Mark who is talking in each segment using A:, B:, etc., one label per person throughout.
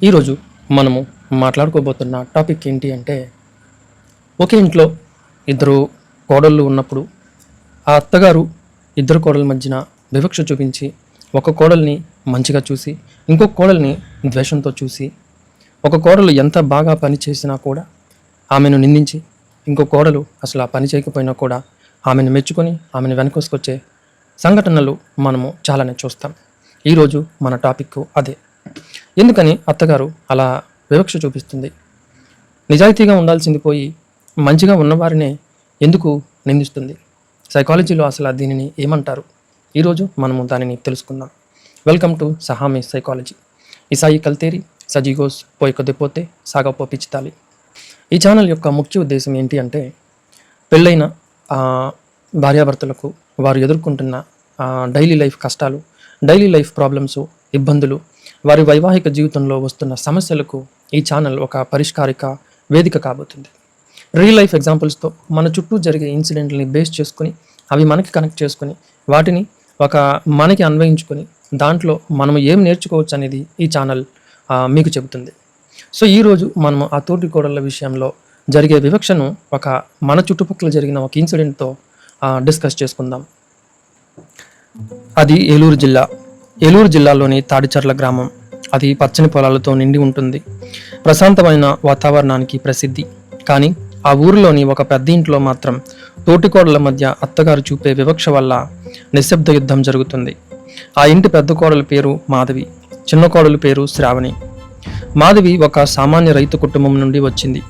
A: ఈరోజు మనము మాట్లాడుకోబోతున్న టాపిక్ ఏంటి అంటే, ఒకే ఇంట్లో ఇద్దరు కోడళ్ళు ఉన్నప్పుడు ఆ అత్తగారు ఇద్దరు కోడల మధ్యన వివక్ష చూపించి ఒక కోడల్ని మంచిగా చూసి ఇంకొక కోడల్ని ద్వేషంతో చూసి, ఒక కోడలు ఎంత బాగా పని చేసినా కూడా ఆమెను నిందించి, ఇంకో కోడలు అసలు ఆ పని చేయకపోయినా కూడా ఆమెను మెచ్చుకొని ఆమెను వెనకొసుకొచ్చే సంఘటనలు మనము చాలానే చూస్తాం. ఈరోజు మన టాపిక్ అదే. ఎందుకని అత్తగారు అలా వివక్ష చూపిస్తుంది? నిజాయితీగా ఉండాల్సింది పోయి మంచిగా ఉన్నవారినే ఎందుకు నిందిస్తుంది? సైకాలజీలో అసలు దీనిని ఏమంటారు? ఈరోజు మనము దానిని తెలుసుకుందాం. వెల్కమ్ టు సహామి సైకాలజీ. ఇసాయి కల్తేరి సజీగోస్ పోయి కొద్దిపోతే సాగపో పిచ్చితాలి. ఈ ఛానల్ యొక్క ముఖ్య ఉద్దేశం ఏంటి అంటే, పెళ్ళైన భార్యాభర్తలకు వారు ఎదుర్కొంటున్న డైలీ లైఫ్ కష్టాలు, డైలీ లైఫ్ ప్రాబ్లమ్స్, ఇబ్బందులు, వారి వైవాహిక జీవితంలో వస్తున్న సమస్యలకు ఈ ఛానల్ ఒక పరిష్కారిక వేదిక కాబోతుంది. రియల్ లైఫ్ ఎగ్జాంపుల్స్తో మన చుట్టూ జరిగే ఇన్సిడెంట్ని బేస్ చేసుకొని, అవి మనకి కనెక్ట్ చేసుకొని, వాటిని మనకి అన్వయించుకొని దాంట్లో మనం ఏం నేర్చుకోవచ్చు అనేది ఈ ఛానల్ మీకు చెబుతుంది. సో ఈరోజు మనము ఆ తోటి కోడళ్ళ విషయంలో జరిగే వివక్షను మన చుట్టుపక్కల జరిగిన ఒక ఇన్సిడెంట్తో డిస్కస్ చేసుకుందాం. అది ఏలూరు జిల్లాలోని తాడిచర్ల గ్రామం. అది పచ్చని పొలాలతో నిండి ఉంటుంది. ప్రశాంతమైన వాతావరణానికి ప్రసిద్ధి. కానీ ఆ ఊరిలోని ఒక పెద్ద ఇంట్లో మాత్రం తోటికోడల మధ్య అత్తగారు చూపే వివక్ష వల్ల నిశ్శబ్ద యుద్ధం జరుగుతుంది. ఆ ఇంటి పెద్ద కోడల పేరు మాధవి, చిన్న కోడలు పేరు శ్రావణి. మాధవి ఒక సామాన్య రైతు కుటుంబం నుండి వచ్చింది.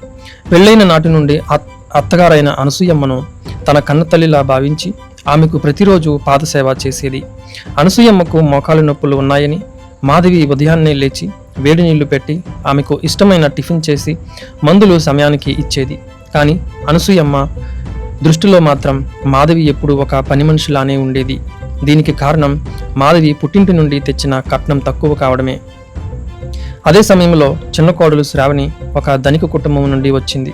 A: పెళ్ళైన నాటి నుండి అత్తగారైన అనసూయమ్మను తన కన్నతల్లిలా భావించి ఆమెకు ప్రతిరోజు పాదసేవ చేసేది. అనసూయమ్మకు మోకాలు నొప్పులు ఉన్నాయని మాధవి ఉదయాన్నే లేచి వేడి నీళ్లు పెట్టి ఆమెకు ఇష్టమైన టిఫిన్ చేసి మందులు సమయానికి ఇచ్చేది. కానీ అనసూయమ్మ దృష్టిలో మాత్రం మాధవి ఎప్పుడు ఒక పని మనిషిలానే ఉండేది. దీనికి కారణం మాధవి పుట్టింటి నుండి తెచ్చిన కట్నం తక్కువ కావడమే. అదే సమయంలో చిన్న కోడలు శ్రావణి ఒక ధనిక కుటుంబం నుండి వచ్చింది.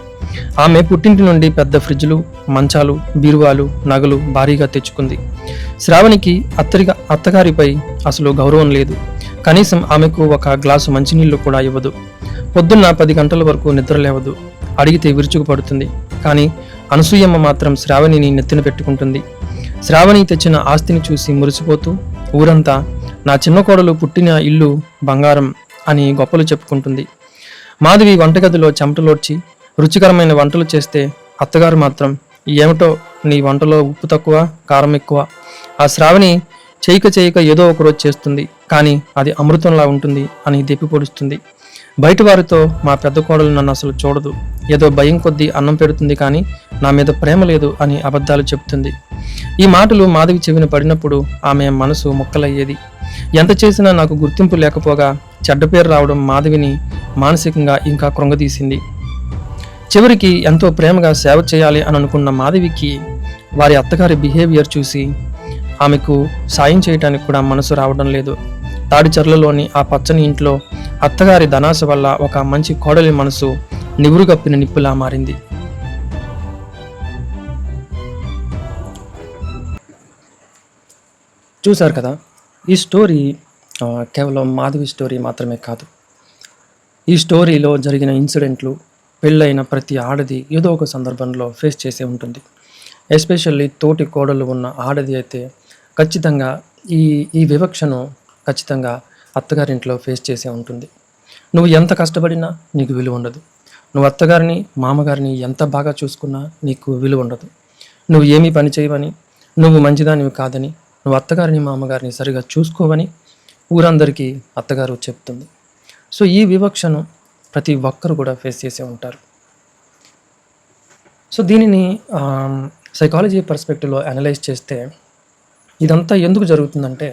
A: ఆమె పుట్టింటి నుండి పెద్ద ఫ్రిడ్జ్లు, మంచాలు, బీరువాలు, నగలు భారీగా తెచ్చుకుంది. శ్రావణికి అత్తగారిపై అసలు గౌరవం లేదు. కనీసం ఆమెకు ఒక గ్లాసు మంచినీళ్లు కూడా ఇవ్వదు. పొద్దున్న 10 గంటల వరకు నిద్ర లేవదు. అడిగితే విరుచుకుపడుతుంది. కానీ అనసూయమ్మ మాత్రం శ్రావణిని నెత్తిన పెట్టుకుంటుంది. శ్రావణి తెచ్చిన ఆస్తిని చూసి మురిసిపోతూ ఊరంతా నా చిన్న కోడలు పుట్టిన ఇల్లు బంగారం అని గొప్పలు చెప్పుకుంటుంది. మాధవి వంటగదిలో చెమటలోడ్చి రుచికరమైన వంటలు చేస్తే అత్తగారు మాత్రం ఏమిటో నీ వంటలో ఉప్పు తక్కువ, కారం ఎక్కువ. ఆ శ్రావణి చేయక ఏదో ఒకరోజు చేస్తుంది, కానీ అది అమృతంలా ఉంటుంది అని దెప్పి పొడుస్తుంది. బయట వారితో మా పెద్ద కోడలు నన్ను అసలు చూడదు, ఏదో భయం కొద్దీ అన్నం పెడుతుంది, కానీ నా మీద ప్రేమ లేదు అని అబద్ధాలు చెప్తుంది. ఈ మాటలు మాధవి చెవిన పడినప్పుడు ఆమె మనసు ముక్కలయ్యేది. ఎంత చేసినా నాకు గుర్తింపు లేకపోగా చెడ్డ పేరు రావడం మాధవిని మానసికంగా ఇంకా కృంగదీసింది. చివరికి ఎంతో ప్రేమగా సేవ చేయాలి అని అనుకున్న మాధవికి వారి అత్తగారి బిహేవియర్ చూసి ఆమెకు సాయం చేయడానికి కూడా మనసు రావడం లేదు. తాడిచర్లలోని ఆ పచ్చని ఇంట్లో అత్తగారి ధనాశ వల్ల ఒక మంచి కోడలి మనసు నివురుగప్పిన నిప్పులా మారింది. చూశారు కదా, ఈ స్టోరీ కేవలం మాధవి స్టోరీ మాత్రమే కాదు. ఈ స్టోరీలో జరిగిన ఇన్సిడెంట్లు పెళ్ళైన ప్రతి ఆడది ఏదో ఒక సందర్భంలో ఫేస్ చేసే ఉంటుంది. ఎస్పెషల్లీ తోటి కోడలు ఉన్న ఆడది అయితే ఖచ్చితంగా ఈ వివక్షను ఖచ్చితంగా అత్తగారింట్లో ఫేస్ చేసే ఉంటుంది. నువ్వు ఎంత కష్టపడినా నీకు విలువ ఉండదు. నువ్వు అత్తగారిని మామగారిని ఎంత బాగా చూసుకున్నా నీకు విలువ ఉండదు. నువ్వు ఏమీ పని చేయవని, నువ్వు మంచిదానివి కాదని, నువ్వు అత్తగారిని మామగారిని సరిగా చూసుకోవని ఊరందరికీ అత్తగారు చెప్తుంది. సో ఈ వివక్షను ప్రతి ఒక్కరు కూడా ఫేస్ చేసే ఉంటారు. సో దీనిని సైకాలజీ పర్స్పెక్టివ్లో అనలైజ్ చేస్తే ఇదంతా ఎందుకు జరుగుతుందంటే,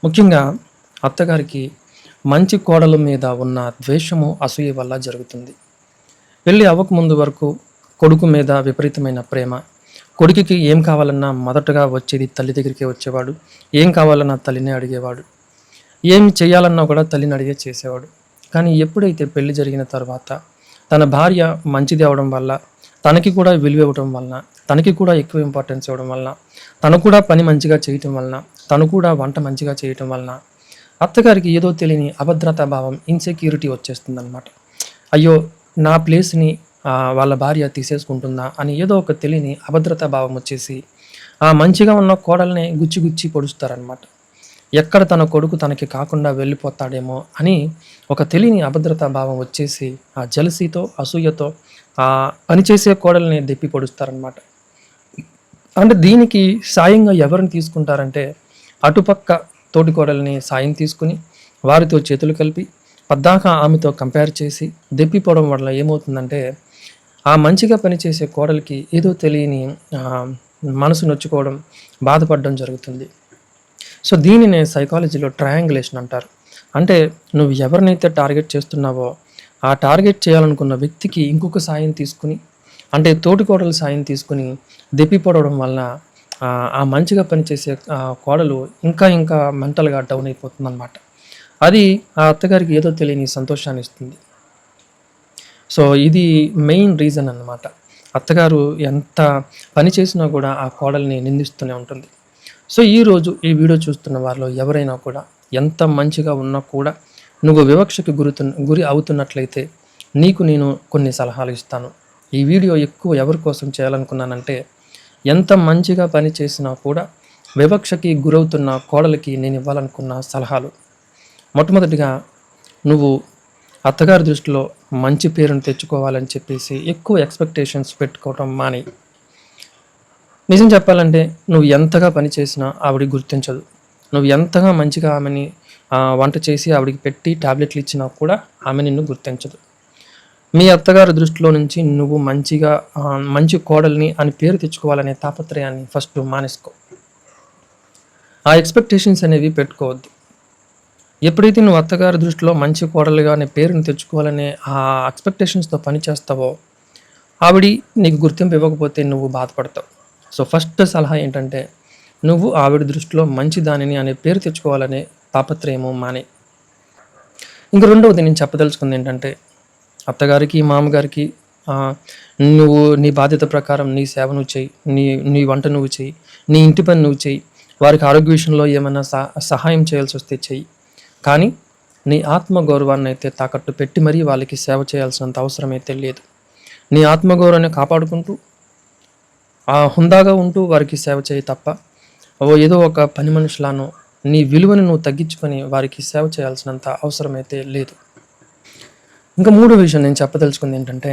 A: ముఖ్యంగా అత్తగారికి మంచి కోడల మీద ఉన్న ద్వేషము, అసూయ వల్ల జరుగుతుంది. పెళ్ళి అవ్వకముందు వరకు కొడుకు మీద విపరీతమైన ప్రేమ. కొడుకుకి ఏం కావాలన్నా మొదటగా వచ్చేది తల్లి దగ్గరికి వచ్చేవాడు. ఏం కావాలన్నా తల్లినే అడిగేవాడు. ఏం చేయాలన్నా కూడా తల్లిని అడిగే చేసేవాడు. కానీ ఎప్పుడైతే పెళ్లి జరిగిన తర్వాత తన భార్య మంచిది అవడం వల్ల, తనకి కూడా విలువ ఇవ్వడం వలన, తనకి కూడా ఎక్కువ ఇంపార్టెన్స్ ఇవ్వడం వలన, తను కూడా పని మంచిగా చేయటం వలన, తను కూడా వంట మంచిగా చేయటం వలన అత్తగారికి ఏదో తెలియని అభద్రతా భావం, ఇన్సెక్యూరిటీ వచ్చేస్తుందనమాట. అయ్యో, నా ప్లేస్‌ని వాళ్ళ భార్య తీసేసుకుంటుందా అని ఏదో ఒక తెలియని అభద్రతా భావం వచ్చేసి, ఆ మంచిగా ఉన్న కోడల్ని గుచ్చి గుచ్చి పొడుస్తారనమాట. ఎక్కడ తన కొడుకు తనకి కాకుండా వెళ్ళిపోతాడేమో అని ఒక తెలియని అభద్రతా భావం వచ్చేసి, ఆ జెలసీతో, అసూయతో పనిచేసే కోడల్ని దెప్పి పొడుస్తారనమాట. అంటే దీనికి సాయంగా ఎవరిని తీసుకుంటారంటే, అటుపక్క తోటికోడల్ని సాయం తీసుకుని వారితో చేతులు కలిపి పద్దాక ఆమెతో కంపేర్ చేసి దెప్పిపోవడం వల్ల ఏమవుతుందంటే, ఆ మంచిగా పనిచేసే కోడలికి ఏదో తెలియని మనసు నొచ్చుకోవడం, బాధపడడం జరుగుతుంది. సో దీనినే సైకాలజీలో ట్రయాంగులేషన్ అంటారు. అంటే నువ్వు ఎవరినైతే టార్గెట్ చేస్తున్నావో ఆ టార్గెట్ చేయాలనుకున్న వ్యక్తికి ఇంకొక సాయం తీసుకుని, అంటే తోటికోడలు సాయం తీసుకుని దెప్పిపోవడం వలన ఆ మంచిగా పనిచేసే కోడలు ఇంకా ఇంకా మెంటల్‌గా డౌన్ అయిపోతుందనమాట. అది ఆ అత్తగారికి ఏదో తెలియని సంతోషాన్ని ఇస్తుంది. సో ఇది మెయిన్ రీజన్ అన్నమాట. అత్తగారు ఎంత పని చేసినా కూడా ఆ కోడల్ని నిందిస్తూనే ఉంటుంది. సో ఈరోజు ఈ వీడియో చూస్తున్న వారిలో ఎవరైనా కూడా ఎంత మంచిగా ఉన్నా కూడా నువ్వు వివక్షకి గురి అవుతున్నట్లయితే నీకు నేను కొన్ని సలహాలు ఇస్తాను. ఈ వీడియో ఎక్కువ ఎవరి కోసం చేయాలనుకున్నానంటే, ఎంత మంచిగా పని చేసినా కూడా వివక్షకి గురవుతున్న కోడలికి నేను ఇవ్వాలనుకున్న సలహాలు. మొట్టమొదటిగా, నువ్వు అత్తగారి దృష్టిలో మంచి పేరును తెచ్చుకోవాలని చెప్పేసి ఎక్కువ ఎక్స్పెక్టేషన్స్ పెట్టుకోవటం మానేయి. నిజం చెప్పాలంటే నువ్వు ఎంతగా పని చేసినా ఆవిడ గుర్తించదు. నువ్వు ఎంతగా మంచిగా ఆమెని వంట చేసి ఆవిడికి పెట్టి టాబ్లెట్లు ఇచ్చినా కూడా ఆమె నిన్ను గుర్తించదు. మీ అత్తగారి దృష్టిలో నుంచి నువ్వు మంచిగా మంచి కోడల్ని అని పేరు తెచ్చుకోవాలనే తాపత్రయాన్ని ఫస్ట్ మానేసుకో. ఆ ఎక్స్పెక్టేషన్స్ అనేవి పెట్టుకోవద్దు. ఎప్పుడైతే నువ్వు అత్తగారి దృష్టిలో మంచి కోడలుగా అనే పేరుని తెచ్చుకోవాలనే ఆ ఎక్స్పెక్టేషన్స్తో పని చేస్తావో ఆవిడ నీకు గుర్తింపు ఇవ్వకపోతే నువ్వు బాధపడతావు. సో ఫస్ట్ సలహా ఏంటంటే, నువ్వు ఆవిడ దృష్టిలో మంచి దానిని అనే పేరు తెచ్చుకోవాలనే తాపత్రయము మానే. ఇంక రెండవది నేను చెప్పదలుచుకుంది ఏంటంటే, అత్తగారికి మామగారికి నువ్వు నీ బాధ్యత ప్రకారం నీ సేవ నువ్వు చేయి, నీ వంట నువ్వు చేయి, నీ ఇంటి పని నువ్వు చేయి, వారికి ఆరోగ్య విషయంలో ఏమైనా సహాయం చేయాల్సి వస్తే చెయ్యి. కానీ నీ ఆత్మగౌరవాన్ని అయితే తాకట్టు పెట్టి మరీ వాళ్ళకి సేవ చేయాల్సినంత అవసరం అయితే లేదు. నీ ఆత్మగౌరవాన్ని కాపాడుకుంటూ హుందాగా ఉంటూ వారికి సేవ చేయి తప్ప ఏదో ఒక పని మనుషులానో నీ విలువను నువ్వు తగ్గించుకొని వారికి సేవ చేయాల్సినంత అవసరం అయితే లేదు. ఇంకా మూడో విషయం నేను చెప్పదలుచుకుంది ఏంటంటే,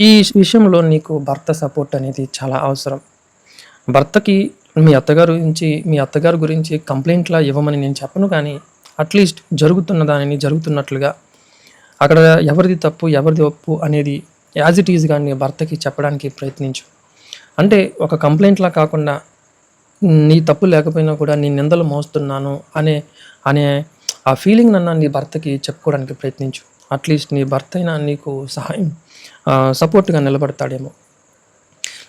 A: ఈ విషయంలో నీకు భర్త సపోర్ట్ అనేది చాలా అవసరం. భర్తకి మీ అత్తగారు గురించి కంప్లైంట్లా ఇవ్వమని నేను చెప్పను, కానీ అట్లీస్ట్ జరుగుతున్న దానిని జరుగుతున్నట్లుగా అక్కడ ఎవరిది తప్పు ఎవరిది ఒప్పు అనేది యాజ్ ఇట్ ఈజ్గా నీ భర్తకి చెప్పడానికి ప్రయత్నించు. అంటే ఒక కంప్లైంట్లా కాకుండా నీ తప్పు లేకపోయినా కూడా నీ నిందలు మోస్తున్నాను అనే అనే ఆ ఫీలింగ్ నన్ను నీ భర్తకి చెప్పుకోవడానికి ప్రయత్నించు. అట్లీస్ట్ నీ భర్త అయినా నీకు సపోర్ట్గా నిలబడతాడేమో.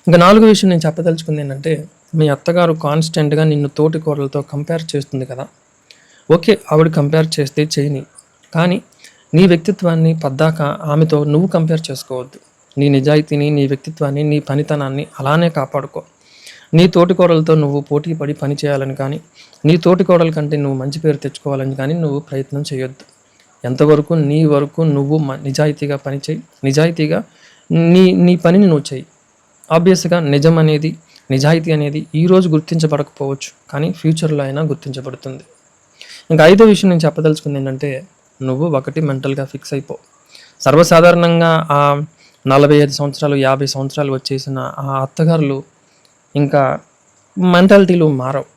A: ఇంకా నాలుగో విషయం నేను చెప్పదలుచుకుంది ఏంటంటే, మీ అత్తగారు కాన్స్టెంట్గా నిన్ను తోటి కోడలతో కంపేర్ చేస్తుంది కదా, ఓకే ఆవిడ కంపేర్ చేస్తే చేయని, కానీ నీ వ్యక్తిత్వాన్ని పద్దాక ఆమెతో నువ్వు కంపేర్ చేసుకోవద్దు. నీ నిజాయితీని, నీ వ్యక్తిత్వాన్ని, నీ పనితనాన్ని అలానే కాపాడుకో. నీ తోటి కోడలతో నువ్వు పోటీ పడి పని చేయాలని కానీ, నీ తోటి కోడల కంటే నువ్వు మంచి పేరు తెచ్చుకోవాలని కానీ నువ్వు ప్రయత్నం చేయొద్దు. ఎంతవరకు నీ వరకు నువ్వు నిజాయితీగా పని చేయి, నిజాయితీగా నీ పనిని నువ్వు చేయి. ఆబ్వియస్గా నిజాయితీ అనేది ఈరోజు గుర్తించబడకపోవచ్చు, కానీ ఫ్యూచర్లో అయినా గుర్తించబడుతుంది. ఇంకా ఐదో విషయం నేను చెప్పదలుచుకుంది ఏంటంటే, నువ్వు ఒకటి మెంటల్గా ఫిక్స్ అయిపో. సర్వసాధారణంగా 45 సంవత్సరాలు 50 సంవత్సరాలు వచ్చేసిన ఆ అత్తగారులు ఇంకా మెంటాలిటీలు మారవు.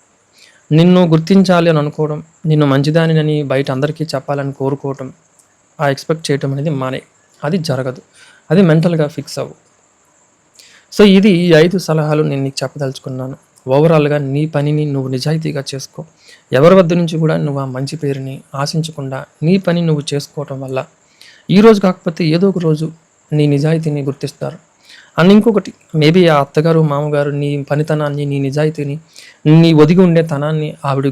A: నిన్ను గుర్తించాలి అని అనుకోవడం, నిన్ను మంచిదానిని బయట అందరికీ చెప్పాలని కోరుకోవటం, ఎక్స్పెక్ట్ చేయటం అనేది అది జరగదు. అది మెంటల్గా ఫిక్స్ అవ్వు. సో ఇది ఈ 5 సలహాలు నేను నీకు చెప్పదలుచుకున్నాను. ఓవరాల్గా నీ పనిని నువ్వు నిజాయితీగా చేసుకో. ఎవరి వద్ద నుంచి కూడా నువ్వు ఆ మంచి పేరుని ఆశించకుండా నీ పని నువ్వు చేసుకోవటం వల్ల ఈరోజు కాకపోతే ఏదో ఒక రోజు నీ నిజాయితీని గుర్తిస్తారు. అండ్ ఇంకొకటి, మేబీ ఆ అత్తగారు మామగారు నీ పనితనాన్ని, నీ నిజాయితీని, నీ ఒదిగి ఉండే తనాన్ని ఆవిడ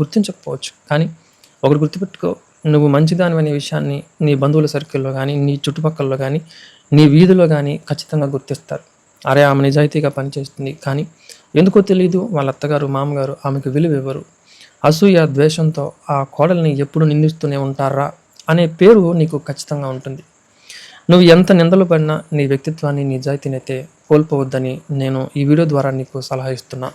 A: గుర్తించకపోవచ్చు, కానీ ఒకటి గుర్తుపెట్టుకో, నువ్వు మంచిదాని అనే విషయాన్ని నీ బంధువుల సర్కిల్లో కానీ, నీ చుట్టుపక్కల్లో కానీ, నీ వీధిలో కానీ ఖచ్చితంగా గుర్తిస్తారు. అరే ఆమె నిజాయితీగా పనిచేస్తుంది, కానీ ఎందుకో తెలియదు వాళ్ళ అత్తగారు మామగారు ఆమెకు విలువ ఇవ్వరు. అసూయ, ద్వేషంతో ఆ కోడల్ని ఎప్పుడు నిందిస్తూనే ఉంటారా అనే పేరు నీకు ఖచ్చితంగా ఉంటుంది. నువ్వు ఎంత నిందలు పడినా నీ వ్యక్తిత్వాన్ని, నిజాయితీనైతే కోల్పోవద్దని నేను ఈ వీడియో ద్వారా నీకు సలహా ఇస్తున్నా.